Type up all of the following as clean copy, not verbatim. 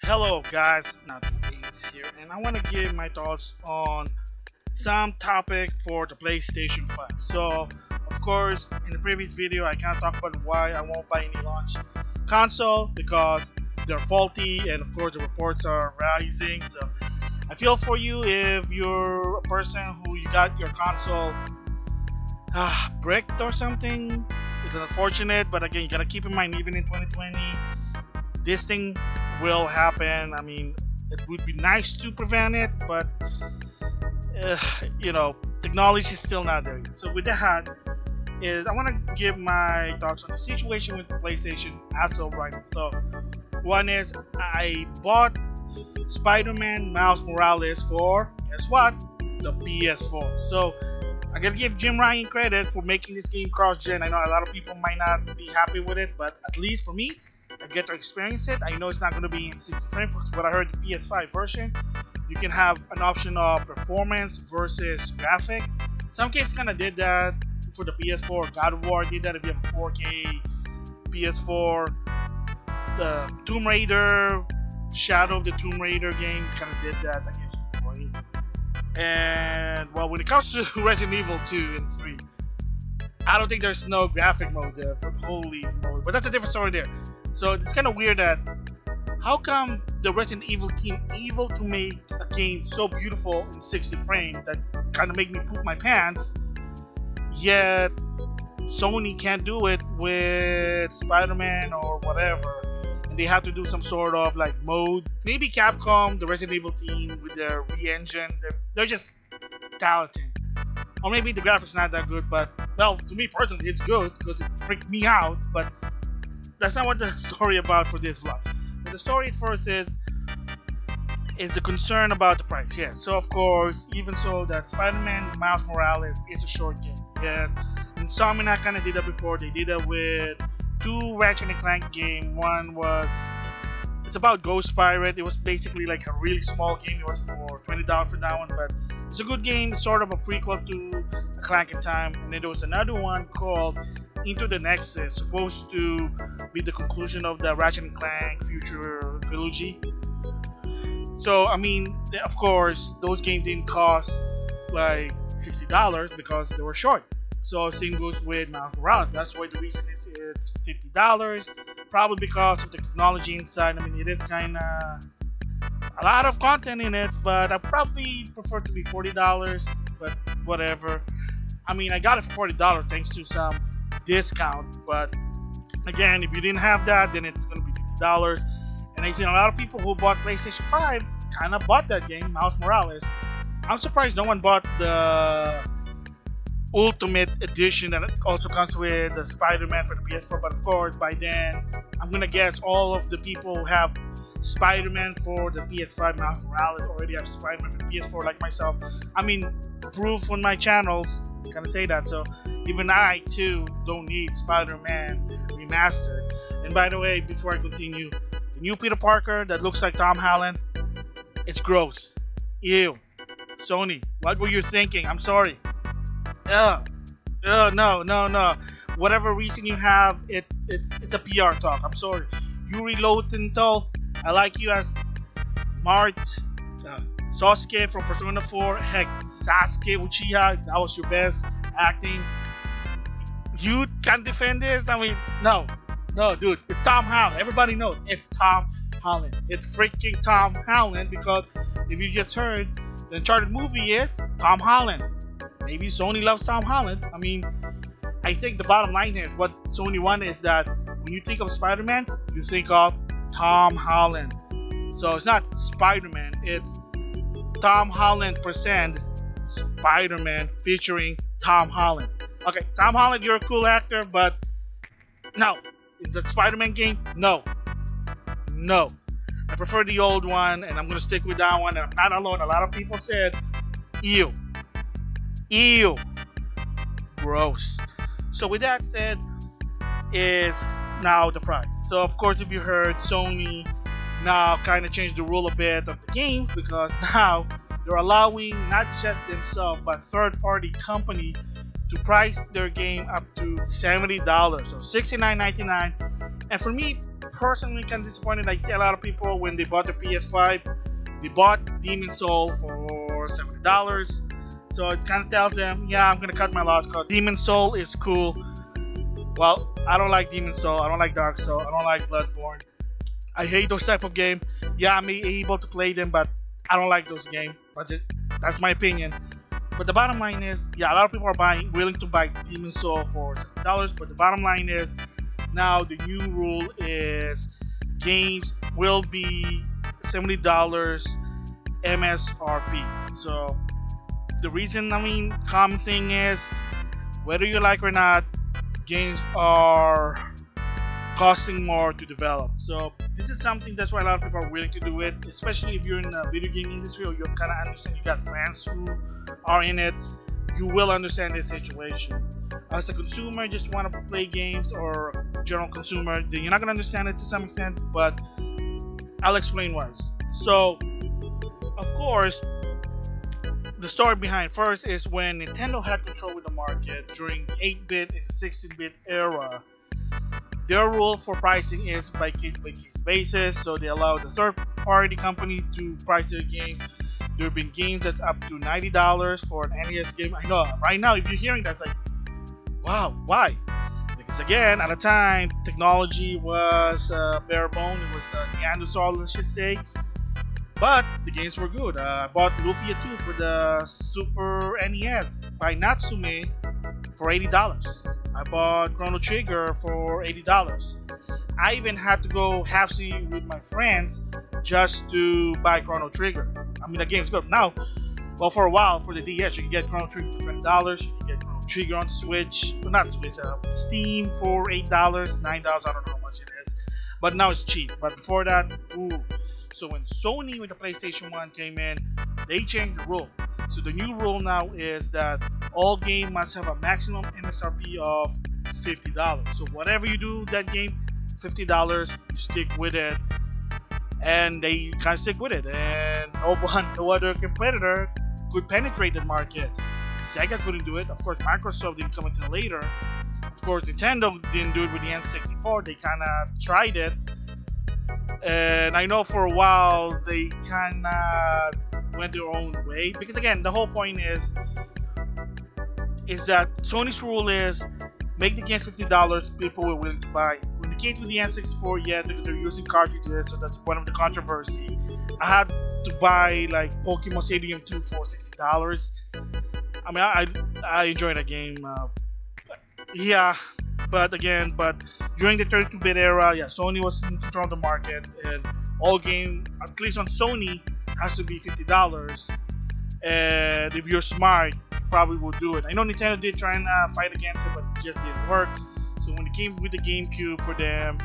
Hello guys, NautoAisDx here, and I want to give my thoughts on some topic for the PlayStation 5. So, of course, in the previous video I can't talk about why I won't buy any launch console because they're faulty, and of course the reports are rising. So, I feel for you if you're a person who you got your console bricked or something. It's unfortunate, but again, you gotta keep in mind, even in 2020, this thing will happen. I mean, it would be nice to prevent it, but technology is still not there yet. So with that, I want to give my thoughts on the situation with the PlayStation as of right now. So one is, I bought Spider-Man Miles Morales for, guess what, the PS4. So I gotta give Jim Ryan credit for making this game cross-gen. I know a lot of people might not be happy with it, but at least for me, I get to experience it. I know it's not going to be in 60 frames, but I heard the PS5 version, you can have an option of performance versus graphic. Some games kind of did that for the PS4. God of War did that if you have a 4K PS4. The Tomb Raider, Shadow of the Tomb Raider game kind of did that, I guess. And well, when it comes to Resident Evil 2 and 3, I don't think there's no graphic mode there for holy mode, but that's a different story there. So it's kind of weird that how come the Resident Evil team able to make a game so beautiful in 60 frames that kind of make me poop my pants, yet Sony can't do it with Spider-Man or whatever, and they have to do some sort of like mode. Maybe Capcom, the Resident Evil team with their re-engine, they're just talented. Or maybe the graphics not that good, but well, to me personally, it's good because it freaked me out. But that's not what the story about for this vlog. But the story first is the concern about the price. Yes, so of course, even so, that Spider-Man Miles Morales is a short game. Yes, Insomniac kind of did that before. They did that with two Ratchet & Clank game. One was, it's about Ghost Pirate. It was basically like a really small game. It was for $20 for that one, but it's a good game, sort of a prequel to A Clank in Time. And then there was another one called Into the Nexus, supposed to be the conclusion of the Ratchet & Clank Future trilogy. So I mean, of course, those games didn't cost like $60 because they were short. So same goes with Miles Morales. That's why the reason it's $50, probably because of the technology inside. I mean, it is kind of a lot of content in it, but I probably prefer to be $40, but whatever. I mean, I got it for $40 thanks to some discount, but again, if you didn't have that, then it's going to be $50. And I've seen a lot of people who bought PlayStation 5 kind of bought that game, Miles Morales. I'm surprised no one bought the Ultimate Edition that also comes with the Spider-Man for the PS4, but of course by then I'm gonna guess all of the people who have Spider-Man for the PS5 Miles Morales already have Spider-Man for the PS4 like myself. I mean, proof on my channels kind of say that, so even I too don't need Spider-Man remastered. And by the way, before I continue, the new Peter Parker that looks like Tom Holland, it's gross. Ew. Sony, what were you thinking? I'm sorry. No. Whatever reason you have, it's a PR talk. I'm sorry. Yuri Lowenthal, I like you as Mart. Sasuke from Persona 4. Heck, Sasuke Uchiha, that was your best acting. You can't defend this? I mean, no, dude. It's Tom Holland. Everybody knows it's Tom Holland. It's freaking Tom Holland, because if you just heard, the Uncharted movie is Tom Holland. Maybe Sony loves Tom Holland. I mean, I think the bottom line here, what Sony wanted is that when you think of Spider-Man, you think of Tom Holland. So it's not Spider-Man, it's Tom Holland present Spider-Man featuring Tom Holland. Okay, Tom Holland, you're a cool actor, but no. Is the Spider-Man game? No. I prefer the old one, and I'm gonna stick with that one. And I'm not alone. A lot of people said, ew. Gross. So with that said, is now the price. So of course, if you heard, Sony now kind of changed the rule a bit of the games, because now they're allowing not just themselves but third-party company to price their game up to $70, so $69.99. And for me personally kind of disappointed. I see a lot of people when they bought the PS5, they bought Demon Soul for $70. So it kind of tells them, yeah, I'm gonna cut my loss because Demon Soul is cool. Well, I don't like Demon Soul, I don't like Dark Soul, I don't like Bloodborne. I hate those type of games. Yeah, I'm able to play them, but I don't like those games. But that's my opinion. But the bottom line is, yeah, a lot of people are willing to buy Demon Soul for $70. But the bottom line is, now the new rule is games will be $70 MSRP. So the reason, common thing is, whether you like or not, games are costing more to develop. So this is something that's why a lot of people are willing to do it, especially if you're in the video game industry or you kind of understand, you got fans who are in it, you will understand this situation. As a consumer, just want to play games, or general consumer, then you're not going to understand it to some extent, but I'll explain why. So, of course, the story behind first is when Nintendo had control with the market during 8-bit and 16-bit era, their rule for pricing is by case basis. So they allow the third-party company to price their games. There have been games that's up to $90 for an NES game. I know right now, if you're hearing that, like, wow, why? Because again, at the time, technology was bare bone. It was Neanderthal, let's just say. But the games were good. I bought Lufia 2 for the Super NES by Natsume for $80. I bought Chrono Trigger for $80. I even had to go half-see with my friends just to buy Chrono Trigger. The game's good. Now, well, for a while, for the DS, you can get Chrono Trigger for $20. You can get Chrono Trigger on Switch, well, not Switch, Steam for $8, $9, I don't know how much it is. But now it's cheap. But before that, ooh. So when Sony with the PlayStation 1 came in, they changed the rule. So the new rule now is that all games must have a maximum MSRP of $50. So whatever you do that game, $50, you stick with it. And they kind of stick with it. And no other competitor could penetrate the market. Sega couldn't do it. Of course, Microsoft didn't come until later. Of course, Nintendo didn't do it with the N64. They kind of tried it. And I know for a while they kind of went their own way, because again, the whole point is that Sony's rule is make the games $50, people were willing to buy. When it came to the N64, yeah, they're using cartridges, so that's one of the controversy. I had to buy like Pokemon Stadium 2 for $60. I enjoyed that game. Yeah. But during the 32-bit era, yeah, Sony was in control of the market, and all game, at least on Sony, has to be $50. And if you're smart, you probably will do it. I know Nintendo did try and fight against it, but it just didn't work. So when it came with the GameCube for them,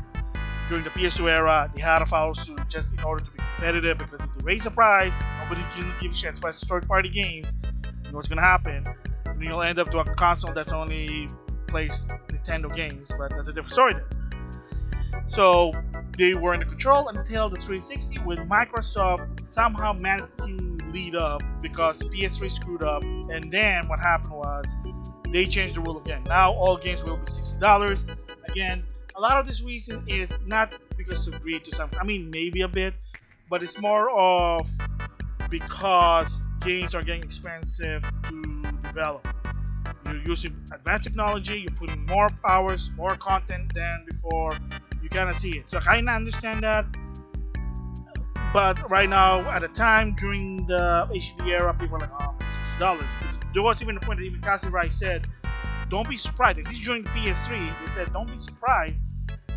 during the PS2 era, they had to follow suit just in order to be competitive, because if they raise the price, nobody can give a chance to buy third-party games. You know what's going to happen? And you'll end up to a console that's only plays Nintendo games, but that's a different story there. So they were in control until the 360, when Microsoft somehow managed to lead up because the PS3 screwed up, and then what happened was they changed the rule again. Now all games will be $60. Again, a lot of this reason is not because of greed to something. Maybe a bit, but it's more of because games are getting expensive to develop. You're using advanced technology, you're putting more hours, more content than before, you kind of see it. So I kind of understand that. But right now, at the time, during the HD era, people are like, oh, $60. There was even a point that even Cassie Rice said, don't be surprised, at least during the PS3, they said, don't be surprised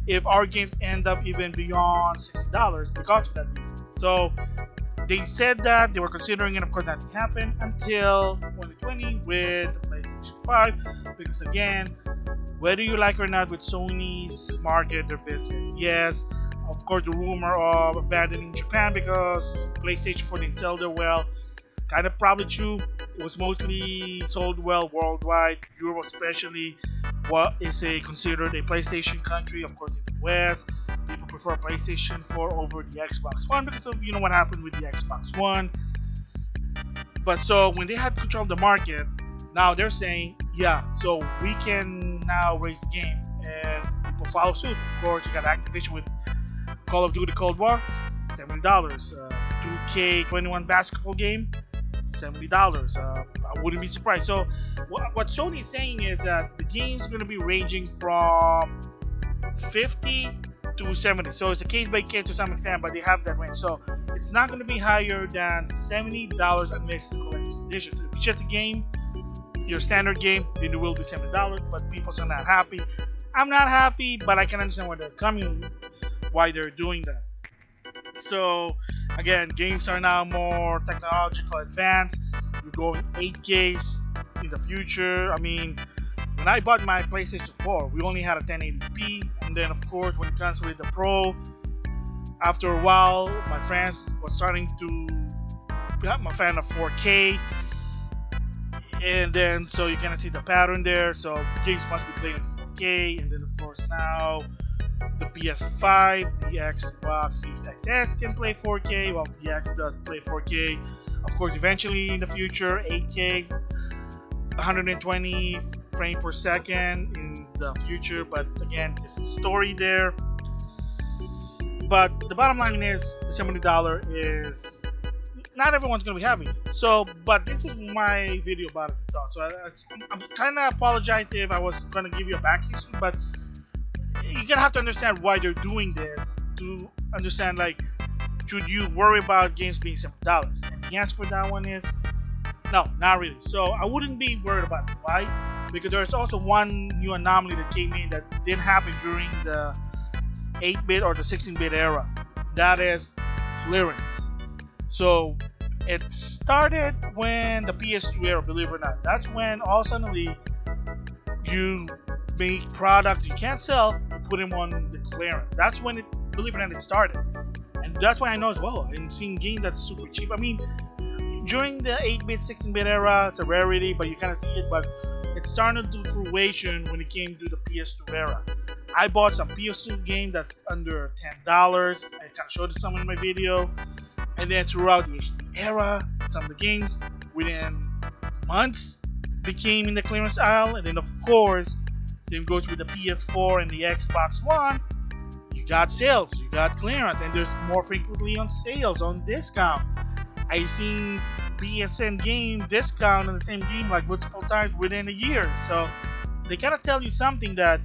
if our games end up even beyond $60 because of that reason. So they said that they were considering it, of course that didn't happen until 2020 with the PlayStation 5, because again, whether you like or not, with Sony's market, their business, yes, of course the rumor of abandoning Japan because PlayStation 4 didn't sell there well, kind of probably true. It was mostly sold well worldwide. Europe especially what is considered a PlayStation country. Of course in the West, people prefer PlayStation 4 over the Xbox One because of what happened with the Xbox One. But so when they had control of the market, now they're saying, yeah, so we can now raise the game, and people follow suit. Of course, you got Activision with Call of Duty Cold War, $70. 2K21 basketball game, $70. I wouldn't be surprised. So what Sony's saying is that the game's going to be ranging from 50 to 70. So it's a case by case to some extent, but they have that range. So it's not going to be higher than $70 unless the collector's edition. So if it's just a game, your standard game, then it will be $70. But people are not happy. I'm not happy, but I can understand where they're coming, why they're doing that. So again, games are now more technological advanced. You're going 8Ks in the future. I mean, when I bought my PlayStation 4, we only had a 1080p, and then of course when it comes with the Pro, after a while my friends were starting to become a fan of 4K, and then so you kind of see the pattern there. So games must be playing in 4K, and then of course now the PS5, the Xbox Series XS can play 4K, while the X does play 4K. Of course, eventually in the future, 8K, 120 frames per second in the future. But again, there's a story there. But the bottom line is, the $70 is not everyone's going to be happy. So, but this is my video about it. So I'm kind of apologize if I was going to give you a back history, but you're gonna have to understand why they're doing this to understand, like, should you worry about games being $70? And the answer for that one is no, not really. So I wouldn't be worried about it. Why? Because there's also one new anomaly that came in that didn't happen during the 8-bit or the 16-bit era. That is clearance. So it started when the PS2 era, believe it or not. That's when all suddenly you make product you can't sell, you put them on the clearance. That's when it, believe it or not, it started. And that's why I know as well. I'm seeing games that's super cheap. I mean, during the 8-bit, 16-bit era, it's a rarity, but you kind of see it. But it started to fruition when it came to the PS2 era. I bought some PS2 game that's under $10. I kind of showed some in my video. And then throughout the HD era, some of the games within months became in the clearance aisle. And then of course, same goes with the PS4 and the Xbox One. You got sales, you got clearance, and there's more frequently on sales, on discount. I seen PSN game discount on the same game like multiple times within a year. So they kind of tell you something that,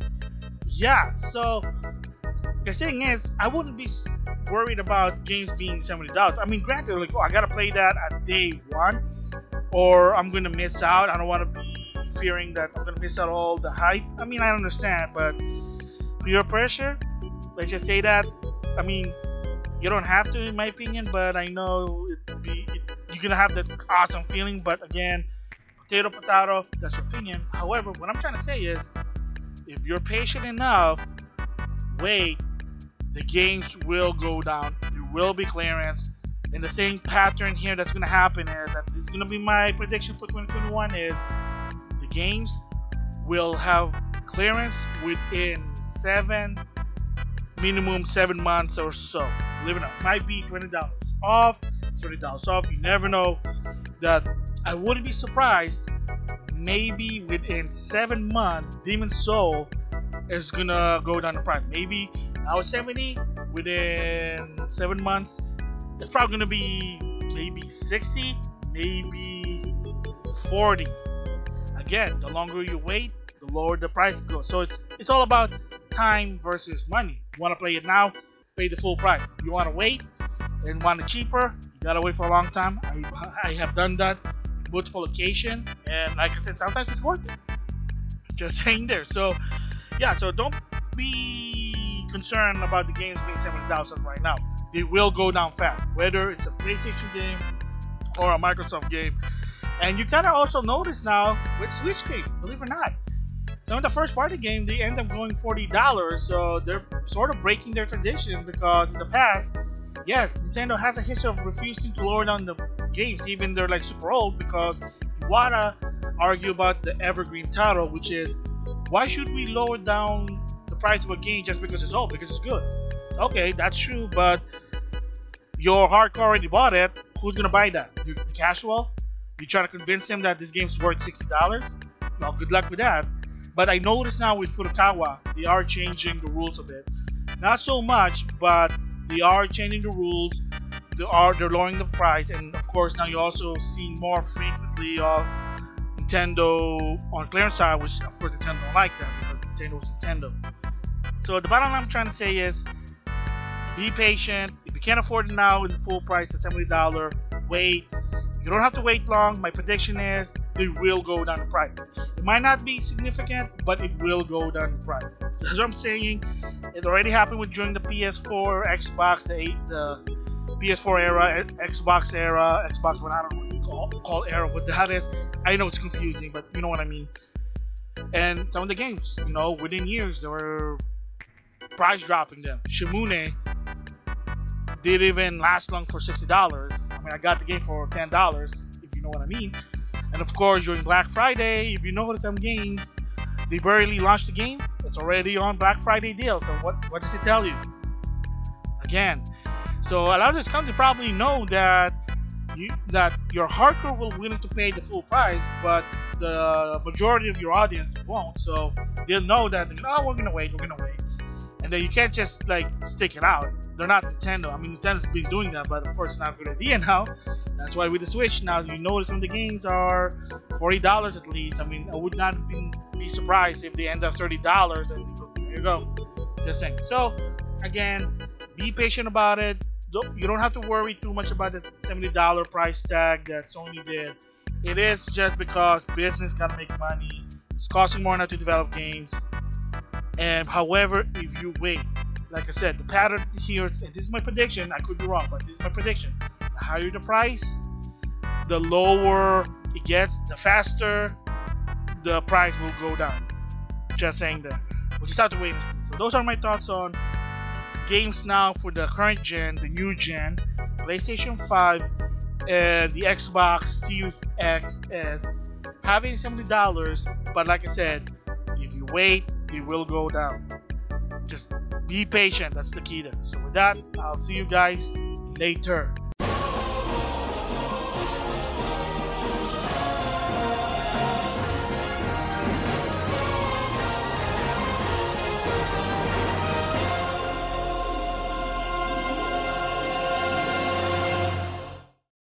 yeah. So the thing is, I wouldn't be worried about games being $70. I mean, granted, like, oh, I gotta play that at day one, or I'm gonna miss out. I don't want to be fearing that I'm gonna miss out all the hype. I mean, I understand, but peer pressure, let's just say that. I mean, you don't have to, in my opinion, but I know you're gonna have that awesome feeling. But again, potato, that's your opinion. However, what I'm trying to say is, if you're patient enough, wait, the games will go down. There will be clearance. And the thing pattern here that's gonna happen is that this is gonna be my prediction for 2021 is the games will have clearance within minimum 7 months or so. Believe it or not, it might be $20 off, $30 off. You never know. That I wouldn't be surprised. Maybe within 7 months, Demon's Soul is gonna go down the price. Maybe now it's 70. Within 7 months, it's probably gonna be maybe 60, maybe 40. Again, the longer you wait, the lower the price goes. So it's all about time versus money. You want to play it now, pay the full price. You want to wait and want it cheaper, you gotta wait for a long time. I have done that in multiple occasions, and like I said, sometimes it's worth it. Just saying there. So yeah, so don't be concerned about the games being $70 right now. They will go down fast, whether it's a PlayStation game or a Microsoft game. And you kind of also notice now with Switch games, believe it or not, some of the first party games, they end up going $40. So they're sort of breaking their tradition, because in the past, yes, Nintendo has a history of refusing to lower down the games, even they're like super old, because you wanna argue about the evergreen title, which is, why should we lower down the price of a game just because it's old? Because it's good. Okay, that's true, but your hardcore already bought it. Who's gonna buy that? The casual? You try to convince them that this game's worth $60? Well, good luck with that. But I noticed now with Furukawa, they are changing the rules a bit. Not so much, but they are changing the rules. They're lowering the price, and of course now you also see more frequently of Nintendo on clearance side, which of course Nintendo don't like that because Nintendo is Nintendo. So the bottom line I'm trying to say is, be patient. If you can't afford it now in full price at $70, wait. You don't have to wait long. My prediction is they will go down in price. It might not be significant, but it will go down in price. That's what I'm saying. It already happened with during the PS4, Xbox, the PS4 era, Xbox era, Xbox One. I don't know what you call era, what that is. I know it's confusing, but you know what I mean. And some of the games, you know, within years, they were price dropping them. Shimune didn't even last long for $60. I mean, I got the game for $10, if you know what I mean. And of course, during Black Friday, if you know some games, they barely launched the game. It's already on Black Friday deal. So what does it tell you? Again, so a lot of these companies probably know that your hardcore will willing to pay the full price, but the majority of your audience won't. So they'll know that, oh, we're gonna wait. And then you can't just like stick it out. They're not Nintendo. I mean, Nintendo's been doing that, but of course it's not a good idea now. That's why with the Switch now, you notice some of the games are $40 at least. I mean, I would not be surprised if they end up $30 and there you go. Just saying. So again, be patient about it. You don't have to worry too much about the $70 price tag that Sony did. It is just because business gotta make money. It's costing more now to develop games. And however, if you wait, like I said, the pattern here, and this is my prediction, I could be wrong, but this is my prediction. The higher the price, the lower it gets, the faster the price will go down. Just saying that. We'll just have to wait and see. So those are my thoughts on games now for the current gen, the new gen, PlayStation 5, and the Xbox Series X S having $70, but like I said, if you wait, it will go down. Just be patient. That's the key there. So with that, I'll see you guys later.